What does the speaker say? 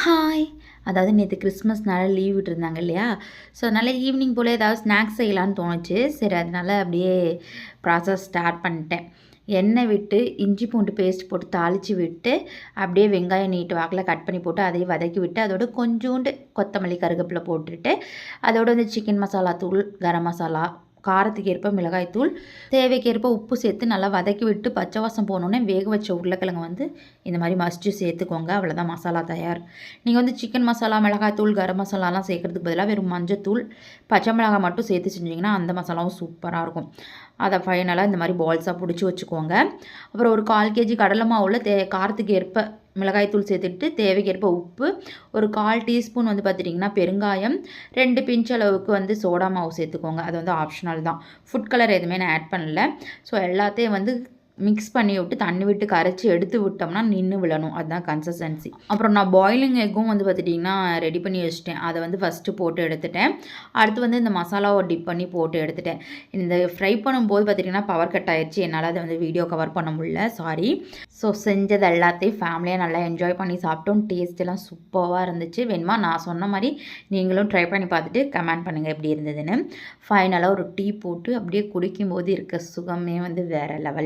Hi! அதாவது நேற்று கிறிஸ்மஸ்னால leave விட்டுருந்தாங்க இல்லையா? ஸோ அதனால் ஈவினிங் போல் ஏதாவது ஸ்நாக்ஸ் செய்யலான்னு தோணுச்சு. சரி அதனால் அப்படியே ப்ராசஸ் ஸ்டார்ட் பண்ணிட்டேன். எண்ணெய் விட்டு இஞ்சி பூண்டு பேஸ்ட் போட்டு தாளித்து விட்டு அப்படியே வெங்காயம் நீட்டு வாக்கில் கட் பண்ணி போட்டு அதையும் வதக்கி விட்டு அதோட கொஞ்சோண்டு கொத்தமல்லி கருவேப்பிலை போட்டுட்டு அதோட வந்து சிக்கன் மசாலா தூள், கரம் மசாலா, காரத்துக்கு ஏற்ப மிளகாய்த்தூள், தேவைக்கேற்ப உப்பு சேர்த்து நல்லா வதக்கி விட்டு பச்சை வாசம் போனோடனே வேக வச்ச உருளைக்கிழங்கு வந்து இந்த மாதிரி மசிச்சு சேர்த்துக்கோங்க. அவ்வளோதான் மசாலா தயார். நீங்கள் வந்து சிக்கன் மசாலா, மிளகாய்த்தூள், கரம் மசாலாலாம் சேர்க்குறதுக்கு பதிலாக வெறும் மஞ்சத்தூள், பச்சை மிளகாய் மட்டும் சேர்த்து செஞ்சிங்கன்னா அந்த மசாலாவும் சூப்பராக இருக்கும். அதை ஃபைனலாக இந்த மாதிரி பால்ஸாக பிடிச்சி வச்சுக்கோங்க. அப்புறம் ஒரு 1/4 கேஜி கடலை மாவில் காரத்துக்கு ஏற்ப மிளகாய்த்தூள் சேர்த்துட்டு தேவைக்கேற்ப உப்பு, ஒரு 1/4 டீஸ்பூன் வந்து பார்த்துட்டிங்கன்னா பெருங்காயம், 2 பிஞ்ச் அளவுக்கு வந்து சோடா மாவு சேர்த்துக்கோங்க. அது வந்து ஆப்ஷனல் தான். ஃபுட் கலர் எதுவுமே நான் ஆட் பண்ணல. ஸோ எல்லாத்தையும் வந்து மிக்ஸ் பண்ணி விட்டு தண்ணி விட்டு கரைச்சி எடுத்து விட்டோம்னா நின்று விழணும். அதுதான் கன்சிஸ்டன்சி. அப்புறம் நான் பாயிலிங் எக்கும் வந்து பார்த்துட்டிங்கன்னா ரெடி பண்ணி வச்சுட்டேன். அதை வந்து ஃபஸ்ட்டு போட்டு எடுத்துட்டேன். அடுத்து வந்து இந்த மசாலாவை டிப் பண்ணி போட்டு எடுத்துட்டேன். இந்த ஃப்ரை பண்ணும்போது பார்த்திங்கன்னா பவர் கட் ஆயிடுச்சு. என்னால் அதை வந்து வீடியோ கவர் பண்ண முடியல, சாரி. ஸோ செஞ்சது எல்லாத்தையும் ஃபேமிலியாக நல்லா என்ஜாய் பண்ணி சாப்பிட்டோம். டேஸ்ட் எல்லாம் சூப்பராக இருந்துச்சு. வேணுமா நான் சொன்ன மாதிரி நீங்களும் ட்ரை பண்ணி பார்த்துட்டு கமெண்ட் பண்ணுங்கள் எப்படி இருந்ததுன்னு. ஃபைனலாக ஒரு டீ போட்டு அப்படியே குடிக்கும்போது இருக்க சுகமே வந்து வேறு லெவல்.